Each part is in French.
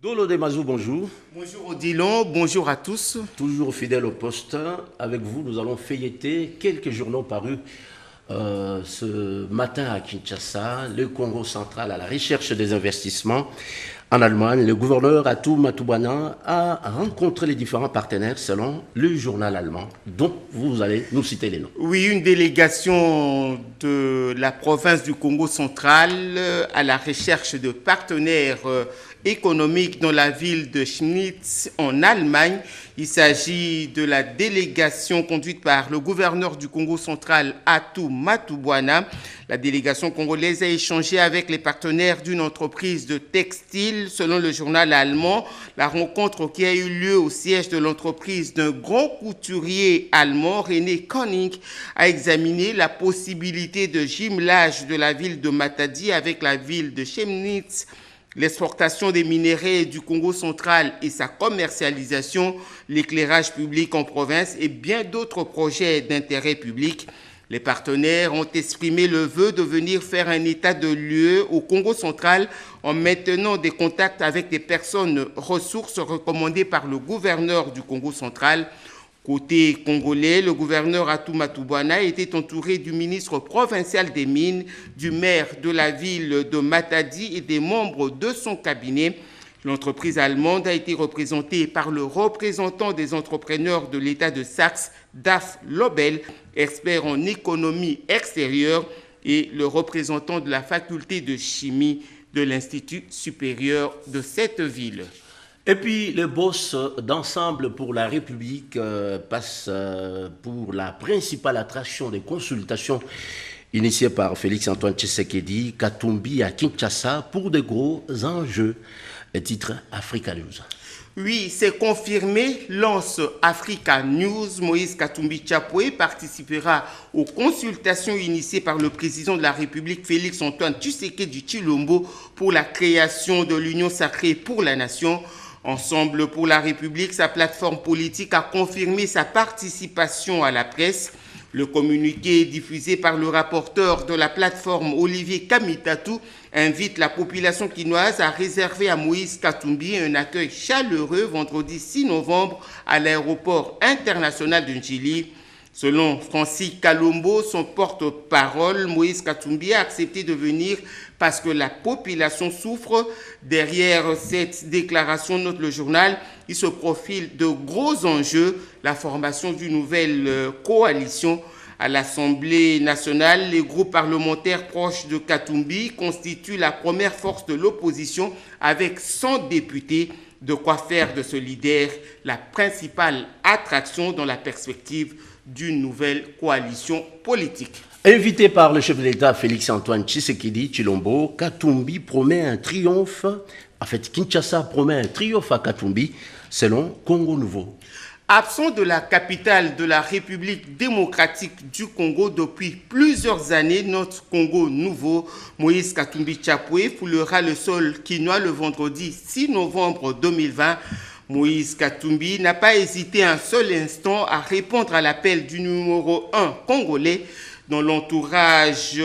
Dolo de Mazou, bonjour. Bonjour Odilon, bonjour à tous. Toujours fidèle au poste, avec vous, nous allons feuilleter quelques journaux parus ce matin à Kinshasa, le Congo central à la recherche des investissements. En Allemagne, le gouverneur Atou Matoubana a rencontré les différents partenaires selon le journal allemand, dont vous allez nous citer les noms. Oui, une délégation de la province du Congo central à la recherche de partenaires économiques dans la ville de Schmitz en Allemagne. Il s'agit de la délégation conduite par le gouverneur du Congo central, Atou Matoubana. La délégation congolaise a échangé avec les partenaires d'une entreprise de textile. Selon le journal allemand, la rencontre qui a eu lieu au siège de l'entreprise d'un grand couturier allemand, René Koning, a examiné la possibilité de jumelage de la ville de Matadi avec la ville de Chemnitz, l'exportation des minéraux du Congo central et sa commercialisation, l'éclairage public en province et bien d'autres projets d'intérêt public. Les partenaires ont exprimé le vœu de venir faire un état de lieu au Congo central en maintenant des contacts avec des personnes ressources recommandées par le gouverneur du Congo central. Côté congolais, le gouverneur Atou Matoubana était entouré du ministre provincial des Mines, du maire de la ville de Matadi et des membres de son cabinet. L'entreprise allemande a été représentée par le représentant des entrepreneurs de l'État de Saxe, Daf Lobel, expert en économie extérieure, et le représentant de la faculté de chimie de l'Institut supérieur de cette ville. Et puis, le boss d'Ensemble pour la République passe pour la principale attraction des consultations initiées par Félix-Antoine Tshisekedi, Katumbi à Kinshasa pour de gros enjeux. Titre Africa News. Oui, c'est confirmé. Lance Africa News. Moïse Katumbi Chapwe participera aux consultations initiées par le président de la République, Félix-Antoine Tshisekedi Tshilombo, pour la création de l'Union sacrée pour la nation. Ensemble pour la République, sa plateforme politique a confirmé sa participation à la presse. Le communiqué diffusé par le rapporteur de la plateforme Olivier Kamitatou invite la population quinoise à réserver à Moïse Katumbi un accueil chaleureux vendredi 6 novembre à l'aéroport international de Njili. Selon Francis Kalombo, son porte-parole, Moïse Katumbi a accepté de venir parce que la population souffre. Derrière cette déclaration, note le journal, il se profile de gros enjeux, la formation d'une nouvelle coalition. À l'Assemblée nationale, les groupes parlementaires proches de Katumbi constituent la première force de l'opposition avec 100 députés. De quoi faire de ce leader la principale attraction dans la perspective d'une nouvelle coalition politique. Invité par le chef de l'État Félix-Antoine Tshisekedi Tshilombo, Katumbi promet un triomphe. En fait, Kinshasa promet un triomphe à Katumbi, selon Congo Nouveau. Absent de la capitale de la République démocratique du Congo depuis plusieurs années, notre Congo Nouveau, Moïse Katumbi Chapwe, foulera le sol quinois le vendredi 6 novembre 2020. Moïse Katumbi n'a pas hésité un seul instant à répondre à l'appel du numéro 1 congolais. Dans l'entourage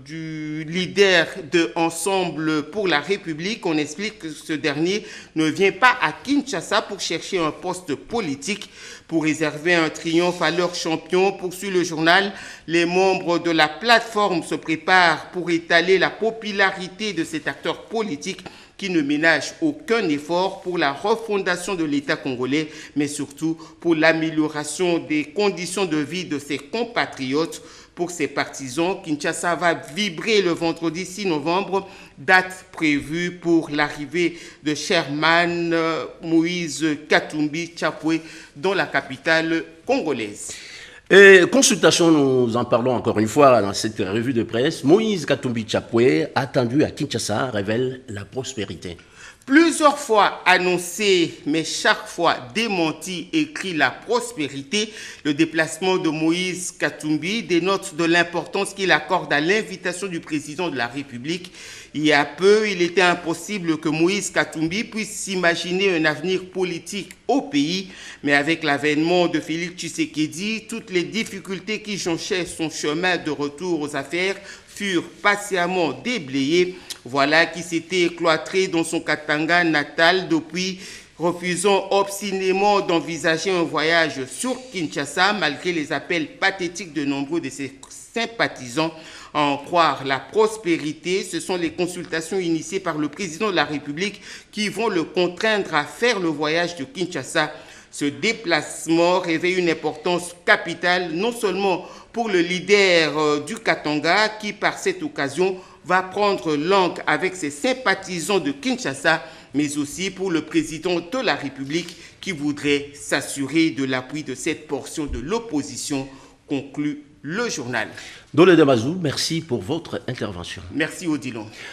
du leader de Ensemble pour la République, on explique que ce dernier ne vient pas à Kinshasa pour chercher un poste politique, pour réserver un triomphe à leur champion, poursuit le journal. Les membres de la plateforme se préparent pour étaler la popularité de cet acteur politique qui ne ménage aucun effort pour la refondation de l'État congolais, mais surtout pour l'amélioration des conditions de vie de ses compatriotes. Pour ses partisans, Kinshasa va vibrer le vendredi 6 novembre, date prévue pour l'arrivée de Sherman Moïse Katumbi Chapwe dans la capitale congolaise. Et consultation, nous en parlons encore une fois dans cette revue de presse. Moïse Katumbi Chapwe, attendu à Kinshasa, révèle la prospérité. Plusieurs fois annoncé, mais chaque fois démenti, écrit la prospérité, le déplacement de Moïse Katumbi dénote de l'importance qu'il accorde à l'invitation du président de la République. Il y a peu, il était impossible que Moïse Katumbi puisse s'imaginer un avenir politique au pays, mais avec l'avènement de Félix Tshisekedi, toutes les difficultés qui jonchaient son chemin de retour aux affaires furent patiemment déblayées. Voilà qui s'était cloîtré dans son Katanga natal depuis, refusant obstinément d'envisager un voyage sur Kinshasa malgré les appels pathétiques de nombreux de ses sympathisants. À en croire la prospérité, ce sont les consultations initiées par le président de la République qui vont le contraindre à faire le voyage de Kinshasa. Ce déplacement revêt une importance capitale non seulement pour le leader du Katanga qui par cette occasion va prendre langue avec ses sympathisants de Kinshasa, mais aussi pour le président de la République qui voudrait s'assurer de l'appui de cette portion de l'opposition, conclut le journal. Dole Damazou, merci pour votre intervention. Merci Odilon.